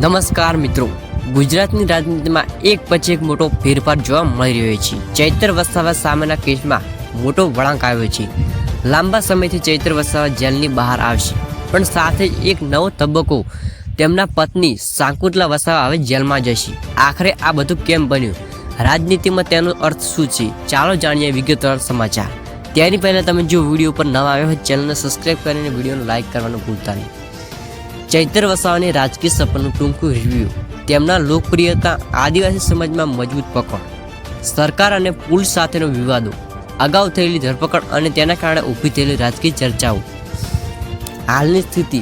નમસ્કાર મિત્રો, ગુજરાતની રાજનીતિમાં એક પછી એક મોટો ફેરફાર જોવા મળી રહ્યો છે. ચૈત્ર વસાવા સામેના કેસમાં મોટો વળાંક આવ્યો છે. લાંબા સમયથી ચૈત્ર વસાવા જેલની બહાર આવશે, પણ સાથે જ એક નવો તબક્કો, તેમના પત્ની શાકુંતલા વસાવા હવે જેલમાં જશે. આખરે આ બધું કેમ બન્યું? રાજનીતિમાં તેનો અર્થ શું છે? ચાલો જાણીએ વિગતવાર સમાચાર. ત્યાંની પહેલાં તમે જો વિડીયો પર નવા આવ્યો હોય ચેનલને સબસ્ક્રાઈબ કરીને વિડીયોને લાઇક કરવાનું ભૂલતા નહીં. ચૈત્ર વસાવાની રાજકીય સફરનું ટૂંકું રિવ્યૂ. તેમના લોકપ્રિયતા, આદિવાસી સમાજમાં મજબૂત પકડ, સરકાર અને પોલીસ સાથેનો વિવાદો, અગાઉ થયેલી ધરપકડ અને તેના કારણે ઊભી થયેલી રાજકીય ચર્ચાઓ. હાલની સ્થિતિ.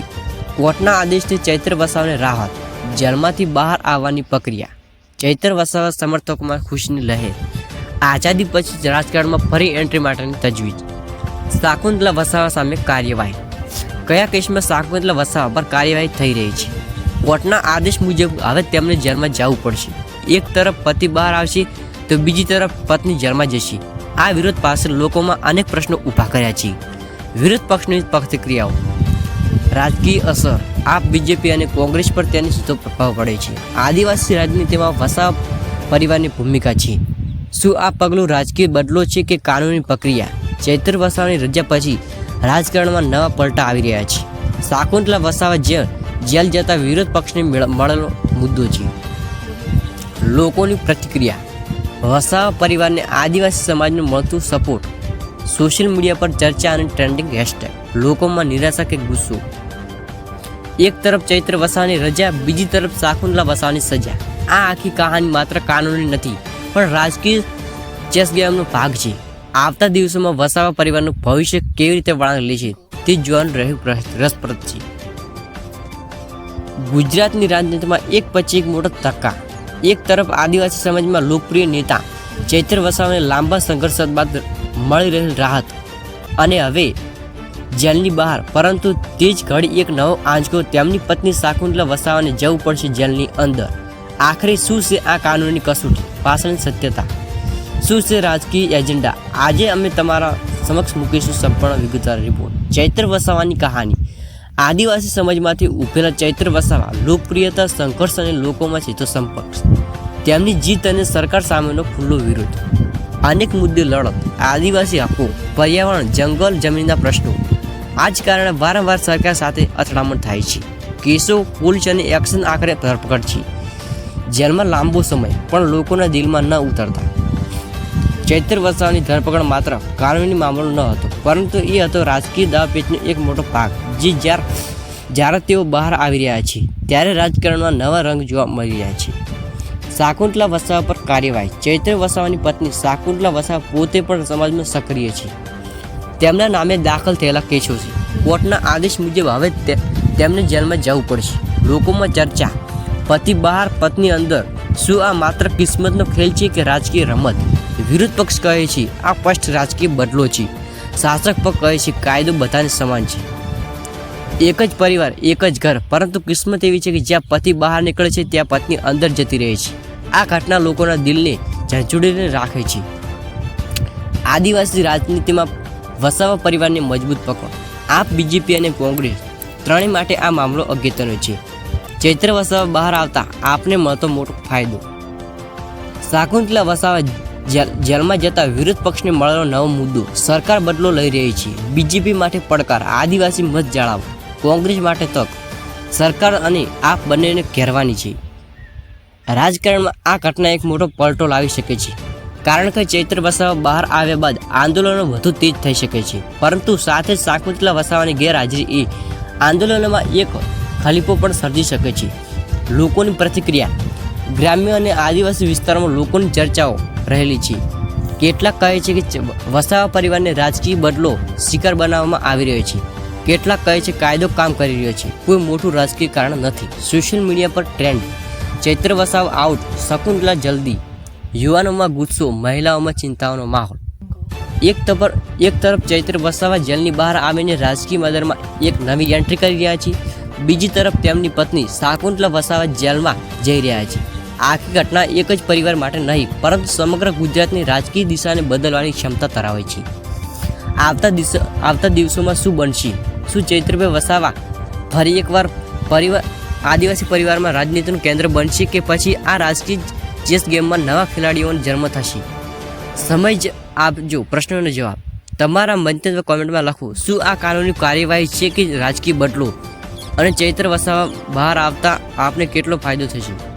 કોર્ટના આદેશથી ચૈત્ર વસાવાને રાહત, જેલમાંથી બહાર આવવાની પ્રક્રિયા. ચૈત્ર વસાવા સમર્થકોમાં ખુશીની લહેર. આઝાદી પછી રાજકારણમાં ફરી એન્ટ્રી માટેની તજવીજ. શાકુંતલા વસાવા સામે કાર્યવાહી. કયા કેસમાં શાકુંતલા વસાવા પર કાર્યવાહી થઈ રહી છે? કોર્ટના આદેશ મુજબ હવે તેમને જેલમાં જવું પડશે. એક તરફ પતિ બહાર આવશે તો બીજી તરફ પત્ની જેલમાં જશે. આ વિરોધ પાછળ લોકોમાં અનેક પ્રશ્નો ઊભા કર્યા છે. વિરોધ પક્ષની પ્રતિક્રિયાઓ. રાજકીય અસર. આપ, બીજેપી અને કોંગ્રેસ પર તેની સીધો પ્રભાવ પડે છે. આદિવાસી રાજનીતિમાં વસાવા પરિવારની ભૂમિકા છે. શું આ પગલું રાજકીય બદલો છે કે કાનૂની પ્રક્રિયા? ચૈત્ર વસાવાની રજા પછી રાજકારણમાં નવા પલટા આવી રહ્યા છે. શાકુંતલા વસાવા જેલ જતા વિરોધ પક્ષને મળેલો મુદ્દો છે. લોકોની પ્રતિક્રિયા. વસાવા પરિવારને આદિવાસી સમાજનું મળતું સપોર્ટ. સોશિયલ મીડિયા પર ચર્ચા અને ટ્રેન્ડિંગ હેશટેગ. લોકોમાં નિરાશા કે ગુસ્સો. એક તરફ ચૈત્ર વસાવાની રજા, બીજી તરફ શાકુંતલા વસાવાની સજા. આ આખી કહાની માત્ર કાનૂની નથી, પણ રાજકીય ચેસ ગેમનો ભાગ છે. આવતા દિવસોમાં વસાવા પરિવારનું ભવિષ્ય કેવી રીતે વળાંક લે છે તે જોવાનું રહ્યું રસપ્રદ છે. ગુજરાતની રાજનીતિમાં એક પછી એક મોટો ધક્કા. એક તરફ આદિવાસી સમાજમાં લોકપ્રિય નેતા ચૈત્ર વસાવાને લાંબા સંઘર્ષ બાદ મળી રહેલ રાહત, અને હવે જેલની બહાર. પરંતુ તે જ ઘડી એક નવો આંચકો. તેમની પત્ની શાકુંતલા વસાવાને જવું પડશે જેલની અંદર. આખરે શું છે આ કાનૂની કસોટી પાછળની સત્યતા? શું છે રાજકીય એજન્ડા? આજે અમે તમારા સમક્ષ મૂકીશું સંપૂર્ણ વિગતવાર રિપોર્ટ. ચૈત્ર વસાવાની કહાની. આદિવાસી સમાજમાંથી ઉભેલા ચૈત્ર વસાવા, લોકપ્રિયતા, સંઘર્ષ અને લોકોમાં સીધો સંપર્ક. તેમની જીત અને સરકાર સામેનો ખુલ્લો વિરોધ. અનેક મુદ્દે લડત. આદિવાસી હકો, પર્યાવરણ, જંગલ, જમીનના પ્રશ્નો. આ જ કારણે વારંવાર સરકાર સાથે અથડામણ થાય છે. કેસો, પોલીસ અને એક્શન, આખરે ધરપકડ છે. જેલમાં લાંબો સમય, પણ લોકોના દિલમાં ન ઉતરતા. ચૈત્ર વસાવાની ધરપકડ માત્ર કાનૂની મામલો ન હતો, પરંતુ એ હતો રાજકીય દાવપેચનો એક મોટો ભાગ. જ્યારે તેઓ બહાર આવી રહ્યા છે ત્યારે રાજકારણમાં નવા રંગ જોવા મળી રહ્યા છે. શાકુંતલા વસાવા પર કાર્યવાહી. ચૈત્ર વસાવાની પત્ની શાકુંતલા વસાવા પોતે પણ સમાજમાં સક્રિય છે. તેમના નામે દાખલ થયેલા કેસો છે. કોર્ટના આદેશ મુજબ હવે તેમને જેલમાં જવું પડશે. લોકોમાં ચર્ચા. પતિ બહાર, પત્ની અંદર. શું આ માત્ર કિસ્મતનો ખેલ છે કે રાજકીય રમત? વિરોધ પક્ષ કહે છે આ સ્પષ્ટ રાજકીય બદલો છે. શાસક પક્ષ કહે છે કાયદો બધાને સમાન છે. એક જ પરિવાર, એક જ ઘર, પરંતુ કિસ્મત એવી છે કે જ્યાં પતિ બહાર નીકળે છે ત્યાં પત્ની અંદર જતી રહે છે. આ ઘટના લોકોના દિલને ઝંઝોડીને રાખે છે. આદિવાસી રાજનીતિમાં વસાવા પરિવારની મજબૂત પકડ. આપ, બીજેપી અને કોંગ્રેસ ત્રણેય માટે આ મામલો અગત્યનો છે. ચૈત્ર વસાવા બહાર આવતા આપને મળતો મોટો ફાયદો. શાકુંતલા વસાવા જેલમાં જતા વિરોધ પક્ષને મળેલો નવો મુદ્દો. સરકાર બદલો લઈ રહી છે. બીજેપી માટે પડકાર, આદિવાસી મત જાળવો. કોંગ્રેસ માટે તક, સરકાર અને આપ બંનેને ઘેરવાની છે. રાજકારણમાં આ ઘટના એક મોટો પલટો લાવી શકે છે, કારણ કે ચૈત્ર વસાવા બહાર આવ્યા બાદ આંદોલનો વધુ તેજ થઈ શકે છે. પરંતુ સાથે જ શાકુંતલા વસાવાની ગેરહાજરી એ આંદોલનમાં એક ખલીફો પણ સર્જી શકે છે. લોકોની પ્રતિક્રિયા. ગ્રામ્ય અને આદિવાસી વિસ્તારોમાં લોકોની ચર્ચાઓ રહેલી છે. કેટલાક કહે છે કે વસાવા પરિવારને રાજકીય બદલો શિકાર બનાવવામાં આવી રહ્યો છે. કેટલાક કહે છે કાયદો કામ કરી રહ્યો છે. કોઈ મોટું રાજકીય કારણ નથી. સોશિયલ મીડિયા પર ટ્રેન્ડ. ચૈત્ર વસાવા આઉટ, શાકુંતલા જલ્દી. યુવાનોમાં ગુસ્સો, મહિલાઓમાં ચિંતાઓનો માહોલ. એક તરફ ચૈત્ર વસાવા જેલની બહાર આવીને રાજકીય મેદાનમાં એક નવી એન્ટ્રી કરી રહ્યા છે. બીજી તરફ તેમની પત્ની શાકુંતલા વસાવા જેલમાં જઈ રહ્યા છે. આખી ઘટના એક જ પરિવાર માટે નહીં, પરંતુ સમગ્ર ગુજરાતની રાજકીય દિશાને બદલવાની ક્ષમતા ધરાવે છે. આવતા દિવસોમાં શું બનશે? શું ચૈત્રભાઈ વસાવા ફરી એકવાર આદિવાસી પરિવારમાં રાજનીતિનું કેન્દ્ર બનશે કે પછી આ રાજકીય ચેસ ગેમમાં નવા ખેલાડીઓનો જન્મ થશે? સમય જ આપજો પ્રશ્નોનો જવાબ. તમારા મંતવ્ય કોમેન્ટમાં લખો. શું આ કાનૂની કાર્યવાહી છે કે રાજકીય બદલો? અને ચૈત્ર વસાવા બહાર આવતા આપને કેટલો ફાયદો થશે?